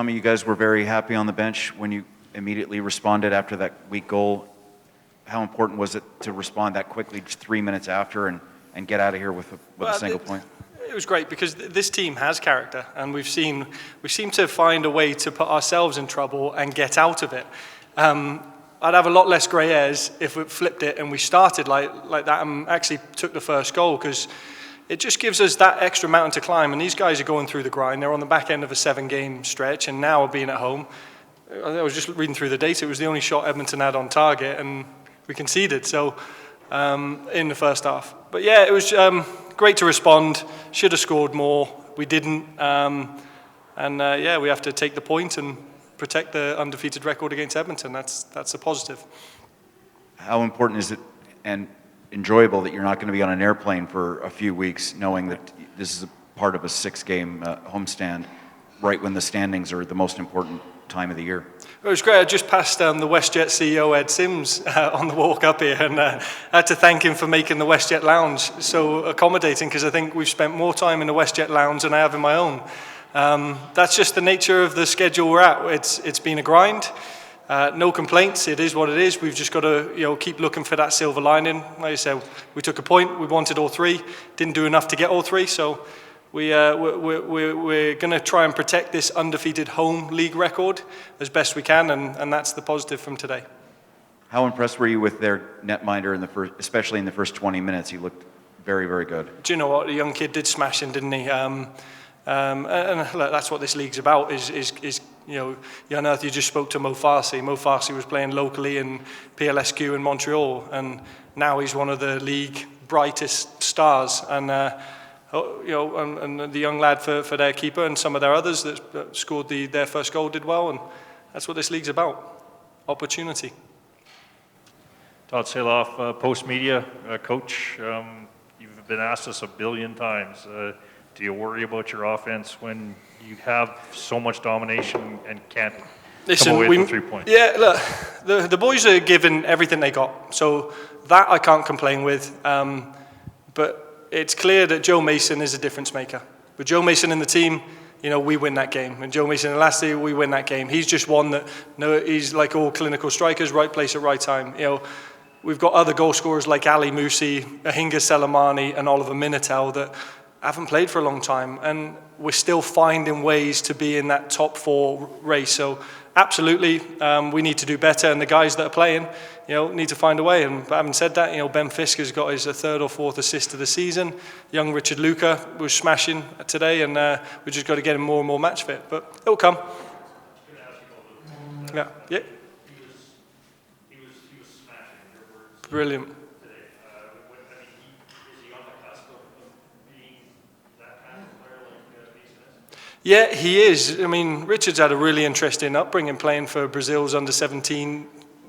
Tommy, you guys were very happy on the bench when you immediately responded after that weak goal. How important was it to respond that quickly, just 3 minutes after, and get out of here with a single point? It was great because this team has character, and we seem to find a way to put ourselves in trouble and get out of it. I'd have a lot less grey hairs if we flipped it and we started like that and actually took the first goal, because it just gives us that extra mountain to climb. And these guys are going through the grind. They're on the back end of a 7-game stretch, and now being at home, I was just reading through the data. It was the only shot Edmonton had on target, and we conceded. So in the first half, but yeah, it was great to respond. Should have scored more. We didn't, yeah, we have to take the point and protect the undefeated record against Edmonton. That's a positive. How important is it and enjoyable that you're not going to be on an airplane for a few weeks, knowing that this is a part of a 6-game homestand, right when the standings are the most important time of the year? It was great. I just passed the WestJet CEO Ed Sims on the walk up here, and I had to thank him for making the WestJet Lounge so accommodating, because I think we've spent more time in the WestJet Lounge than I have in my own. That's just the nature of the schedule we're at. It's been a grind. No complaints. It is what it is. We've just got to keep looking for that silver lining. Like I said, we took a point. We wanted all 3. Didn't do enough to get all 3. So we're going to try and protect this undefeated home league record as best we can, and that's the positive from today. How impressed were you with their netminder especially in the first 20 minutes? He looked very, very good. Do you know what? The young kid did smash him, didn't he? And look, that's what this league's about. Is Jan Earth, you just spoke to Mo Farsi. Mo Farsi was playing locally in PLSQ in Montreal, and now he's one of the league brightest stars. And and the young lad for their keeper and some of their others that scored their first goal did well, and that's what this league's about. Opportunity. Todd Saloff, Post Media, Coach. You've been asked this a billion times. Do you worry about your offense when you have so much domination and can't come away with 3 points? Yeah, look, the boys are giving everything they got, so that I can't complain with. But it's clear that Joe Mason is a difference maker. With Joe Mason in the team, we win that game. And Joe Mason in the last year, we win that game. He's just one that, he's like all clinical strikers, right place at right time. We've got other goal scorers like Ali Musi, Ahinga Selemani, and Oliver Minitel that haven't played for a long time. And we're still finding ways to be in that top 4 race. So absolutely, we need to do better. And the guys that are playing, need to find a way. And having said that, Ben Fisk has got his 3rd or 4th assist of the season. Young Richard Luca was smashing today, and we just got to get him more and more match fit. But it'll come. Yeah. He was smashing. Brilliant. Is he on the cusp of being that kind of player like Mason is? Yeah, he is. I mean, Richard's had a really interesting upbringing playing for Brazil's under-17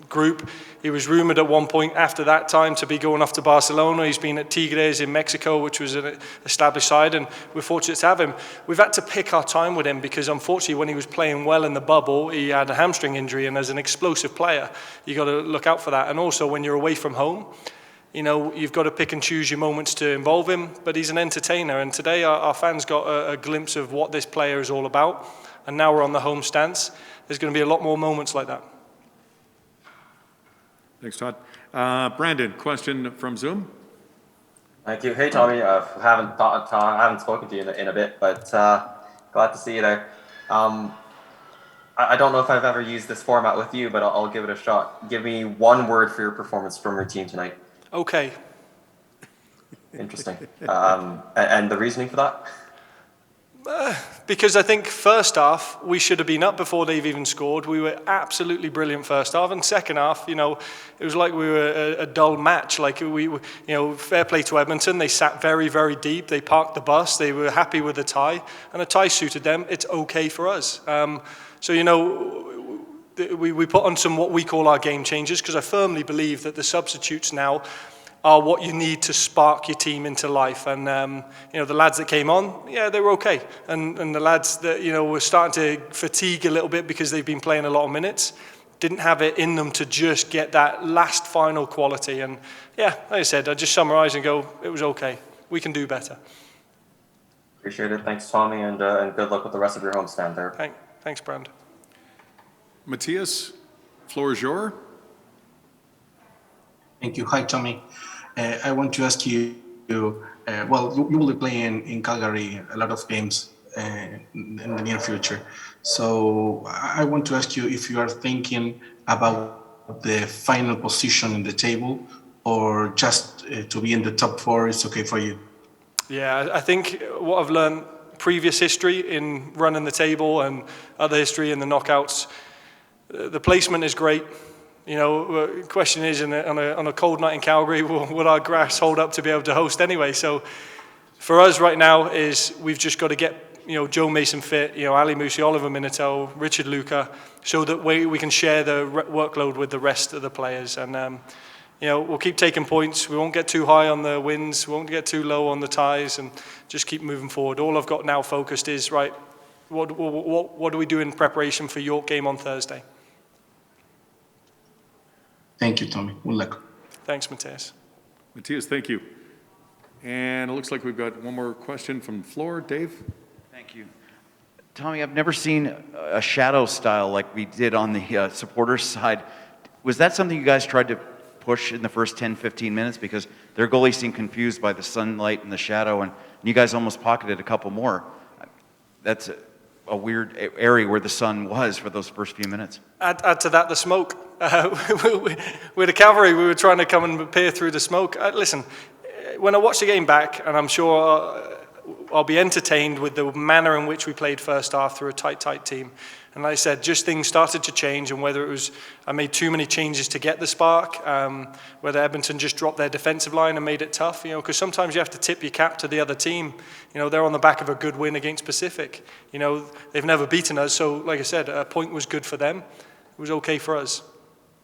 group. He was rumoured at one point after that time to be going off to Barcelona. He's been at Tigres in Mexico, which was an established side, and we're fortunate to have him. We've had to pick our time with him because, unfortunately, when he was playing well in the bubble, he had a hamstring injury, and as an explosive player, you got to look out for that. And also, when you're away from home, you've got to pick and choose your moments to involve him, but he's an entertainer, and today our fans got a glimpse of what this player is all about, and now we're on the home stance. There's going to be a lot more moments like that. Thanks, Todd. Brandon, question from Zoom. Thank you. Hey, Tommy. I haven't spoken to you in a bit, but glad to see you there. I don't know if I've ever used this format with you, but I'll give it a shot. Give me one word for your performance from your team tonight. Okay. Interesting. And the reasoning for that? Because I think first half, we should have been up before they've even scored. We were absolutely brilliant first half. And second half, it was like we were a dull match. Like fair play to Edmonton. They sat very, very deep. They parked the bus. They were happy with the tie. And the tie suited them. It's okay for us. We put on some what we call our game changers, because I firmly believe that the substitutes now are what you need to spark your team into life. And, the lads that came on, yeah, they were okay. And the lads that, were starting to fatigue a little bit because they've been playing a lot of minutes, didn't have it in them to just get that last final quality. And, yeah, like I said, I just summarise and go, it was okay. We can do better. Appreciate it. Thanks, Tommy, and good luck with the rest of your homestand there. Thanks, Brand. Matthias, floor is yours. Thank you. Hi, Tommy. I want to ask you, well, you will be playing in Calgary a lot of games in the near future. So I want to ask you if you are thinking about the final position in the table, or just to be in the top 4 is okay for you? Yeah, I think what I've learned previous history in running the table and other history in the knockouts, the placement is great. You know, the question is, on a cold night in Calgary, will our grass hold up to be able to host anyway? So for us right now is we've just got to get, you know, Joe Mason fit, you know, Ali Musi, Oliver Minatel, Richard Luca, so that we can share the workload with the rest of the players. And, you know, we'll keep taking points. We won't get too high on the wins. We won't get too low on the ties, and just keep moving forward. All I've got now focused is, right, what do we do in preparation for York game on Thursday? Thank you, Tommy. Good luck. Thanks, Matthias. Matthias, thank you. And it looks like we've got one more question from the floor. Dave? Thank you. Tommy, I've never seen a shadow style like we did on the supporters side. Was that something you guys tried to push in the first 10, 15 minutes? Because their goalie seemed confused by the sunlight and the shadow, and you guys almost pocketed a couple more. That's a weird area where the sun was for those first few minutes. Add to that the smoke. With the Cavalry, we were trying to come and peer through the smoke. Listen, when I watch the game back, and I'm sure I'll be entertained with the manner in which we played first half through a tight team. And like I said, just things started to change, and whether it was I made too many changes to get the spark, whether Edmonton just dropped their defensive line and made it tough, you know, because sometimes you have to tip your cap to the other team. You know, they're on the back of a good win against Pacific. You know, they've never beaten us, so like I said, a point was good for them. It was okay for us.